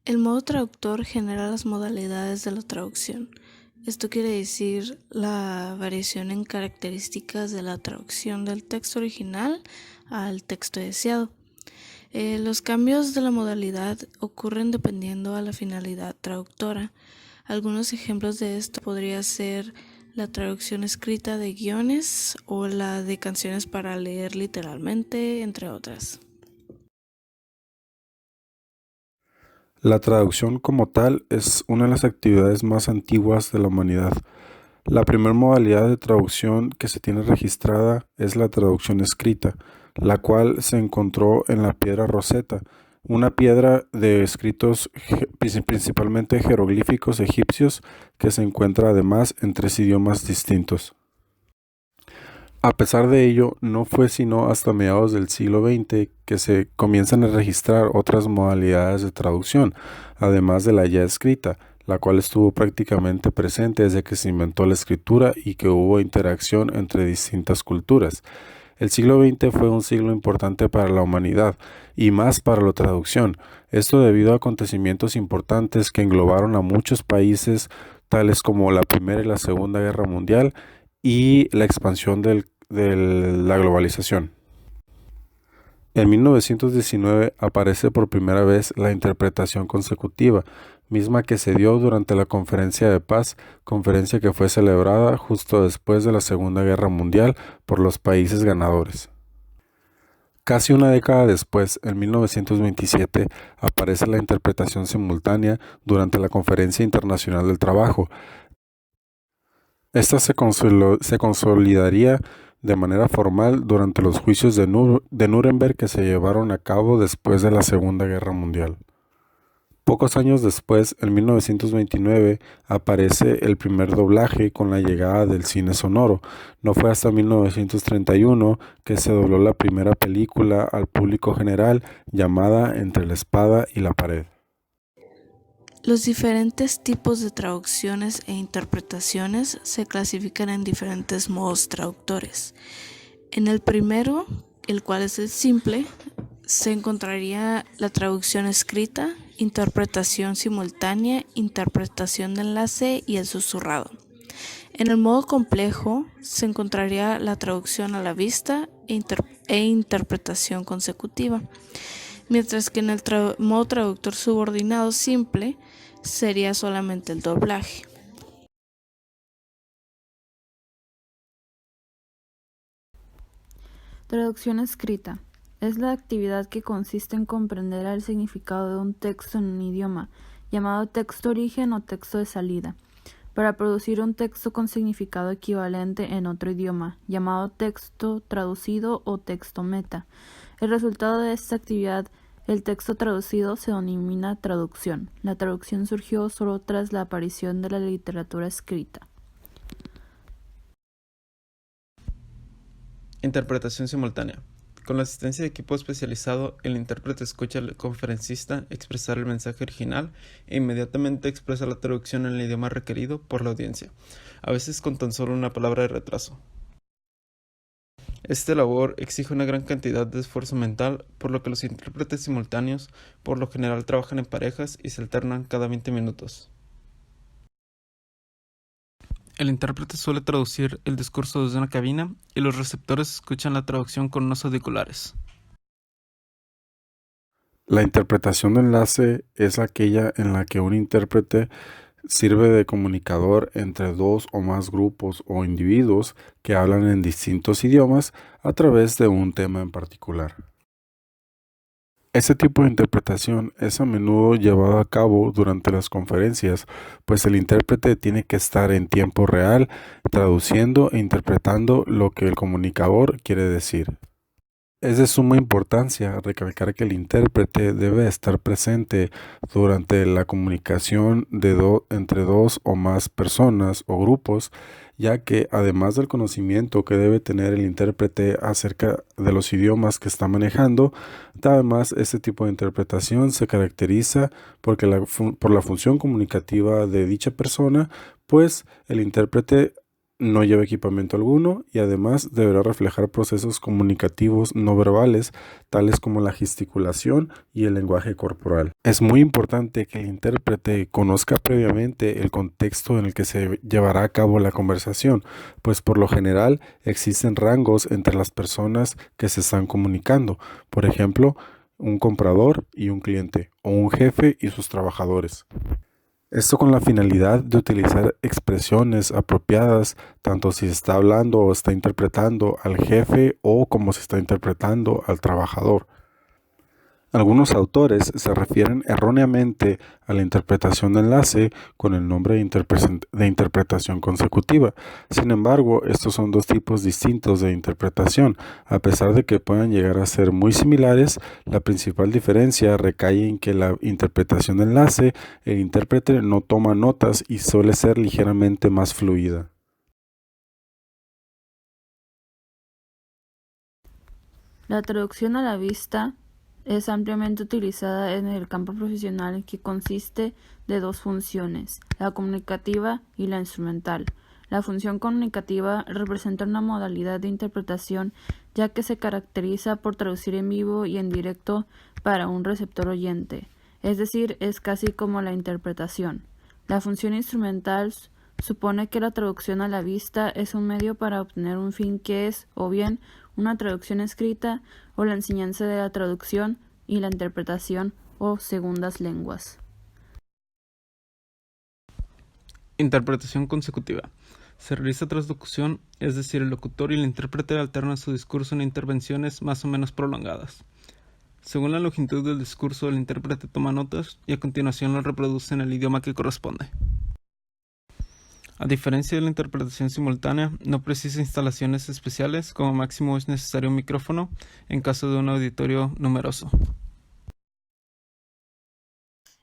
El modo traductor genera las modalidades de la traducción. Esto quiere decir la variación en características de la traducción del texto original al texto deseado. Los cambios de la modalidad ocurren dependiendo a la finalidad traductora. Algunos ejemplos de esto podría ser la traducción escrita de guiones o la de canciones para leer literalmente, entre otras. La traducción como tal es una de las actividades más antiguas de la humanidad. La primera modalidad de traducción que se tiene registrada es la traducción escrita, la cual se encontró en la piedra Rosetta, una piedra de escritos principalmente jeroglíficos egipcios que se encuentra además en 3 idiomas distintos. A pesar de ello, no fue sino hasta mediados del siglo XX que se comienzan a registrar otras modalidades de traducción, además de la ya escrita, la cual estuvo prácticamente presente desde que se inventó la escritura y que hubo interacción entre distintas culturas. El siglo XX fue un siglo importante para la humanidad y más para la traducción, esto debido a acontecimientos importantes que englobaron a muchos países, tales como la Primera y la Segunda Guerra Mundial, y la expansión de la globalización. En 1919 aparece por primera vez la interpretación consecutiva, misma que se dio durante la Conferencia de Paz, conferencia que fue celebrada justo después de la Segunda Guerra Mundial por los países ganadores. Casi una década después, en 1927, aparece la interpretación simultánea durante la Conferencia Internacional del Trabajo. Esta se consolidaría de manera formal durante los juicios de Nuremberg que se llevaron a cabo después de la Segunda Guerra Mundial. Pocos años después, en 1929, aparece el primer doblaje con la llegada del cine sonoro. No fue hasta 1931 que se dobló la primera película al público general llamada Entre la espada y la pared. Los diferentes tipos de traducciones e interpretaciones se clasifican en diferentes modos traductores. En el primero, el cual es el simple, se encontraría la traducción escrita, interpretación simultánea, interpretación de enlace y el susurrado. En el modo complejo se encontraría la traducción a la vista e interpretación consecutiva, mientras que en el modo traductor subordinado simple sería solamente el doblaje. Traducción escrita. Es la actividad que consiste en comprender el significado de un texto en un idioma, llamado texto origen o texto de salida, para producir un texto con significado equivalente en otro idioma, llamado texto traducido o texto meta. El resultado de esta actividad, el texto traducido, se denomina traducción. La traducción surgió solo tras la aparición de la literatura escrita. Interpretación simultánea. Con la asistencia de equipo especializado, el intérprete escucha al conferencista expresar el mensaje original e inmediatamente expresa la traducción en el idioma requerido por la audiencia, a veces con tan solo una palabra de retraso. Esta labor exige una gran cantidad de esfuerzo mental, por lo que los intérpretes simultáneos por lo general trabajan en parejas y se alternan cada 20 minutos. El intérprete suele traducir el discurso desde una cabina y los receptores escuchan la traducción con unos auriculares. La interpretación de enlace es aquella en la que un intérprete sirve de comunicador entre dos o más grupos o individuos que hablan en distintos idiomas a través de un tema en particular. Este tipo de interpretación es a menudo llevado a cabo durante las conferencias, pues el intérprete tiene que estar en tiempo real traduciendo e interpretando lo que el comunicador quiere decir. Es de suma importancia recalcar que el intérprete debe estar presente durante la comunicación entre dos o más personas o grupos, ya que además del conocimiento que debe tener el intérprete acerca de los idiomas que está manejando, además este tipo de interpretación se caracteriza por la función comunicativa de dicha persona, pues el intérprete no lleva equipamiento alguno y además deberá reflejar procesos comunicativos no verbales, tales como la gesticulación y el lenguaje corporal. Es muy importante que el intérprete conozca previamente el contexto en el que se llevará a cabo la conversación, pues por lo general existen rangos entre las personas que se están comunicando, por ejemplo, un comprador y un cliente, o un jefe y sus trabajadores. Esto con la finalidad de utilizar expresiones apropiadas, tanto si se está hablando o está interpretando al jefe o como se está interpretando al trabajador. Algunos autores se refieren erróneamente a la interpretación de enlace con el nombre de interpretación consecutiva. Sin embargo, estos son dos tipos distintos de interpretación. A pesar de que puedan llegar a ser muy similares, la principal diferencia recae en que la interpretación de enlace, el intérprete no toma notas y suele ser ligeramente más fluida. La traducción a la vista es ampliamente utilizada en el campo profesional, que consiste de dos funciones, la comunicativa y la instrumental. La función comunicativa representa una modalidad de interpretación, ya que se caracteriza por traducir en vivo y en directo para un receptor oyente, es decir, es casi como la interpretación. La función instrumental supone que la traducción a la vista es un medio para obtener un fin que es, o bien, una traducción escrita, o la enseñanza de la traducción y la interpretación o segundas lenguas. Interpretación consecutiva. Se realiza traducción, es decir, el locutor y el intérprete alternan su discurso en intervenciones más o menos prolongadas. Según la longitud del discurso, el intérprete toma notas y a continuación lo reproduce en el idioma que corresponde. A diferencia de la interpretación simultánea, no precisa instalaciones especiales, como máximo es necesario un micrófono en caso de un auditorio numeroso.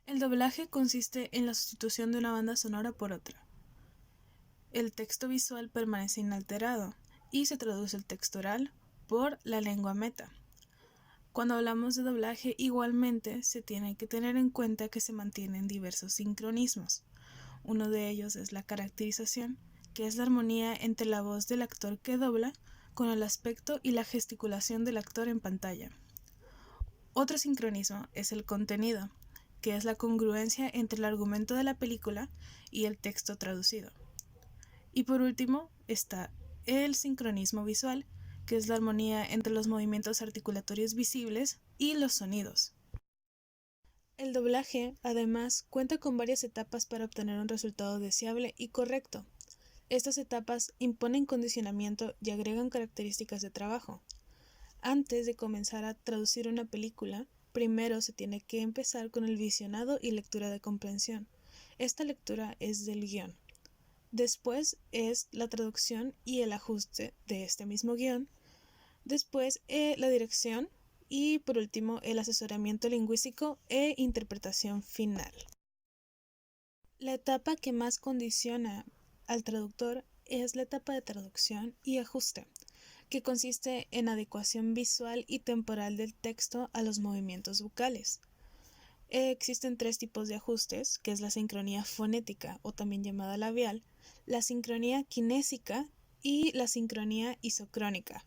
El doblaje consiste en la sustitución de una banda sonora por otra. El texto visual permanece inalterado y se traduce el texto oral por la lengua meta. Cuando hablamos de doblaje, igualmente se tiene que tener en cuenta que se mantienen diversos sincronismos. Uno de ellos es la caracterización, que es la armonía entre la voz del actor que dobla con el aspecto y la gesticulación del actor en pantalla. Otro sincronismo es el contenido, que es la congruencia entre el argumento de la película y el texto traducido. Y por último está el sincronismo visual, que es la armonía entre los movimientos articulatorios visibles y los sonidos. El doblaje, además, cuenta con varias etapas para obtener un resultado deseable y correcto. Estas etapas imponen condicionamiento y agregan características de trabajo. Antes de comenzar a traducir una película, primero se tiene que empezar con el visionado y lectura de comprensión. Esta lectura es del guión. Después es la traducción y el ajuste de este mismo guión. Después la dirección. Y por último, el asesoramiento lingüístico e interpretación final. La etapa que más condiciona al traductor es la etapa de traducción y ajuste, que consiste en adecuación visual y temporal del texto a los movimientos vocales. Existen tres tipos de ajustes, que es la sincronía fonética o también llamada labial, la sincronía kinésica y la sincronía isocrónica.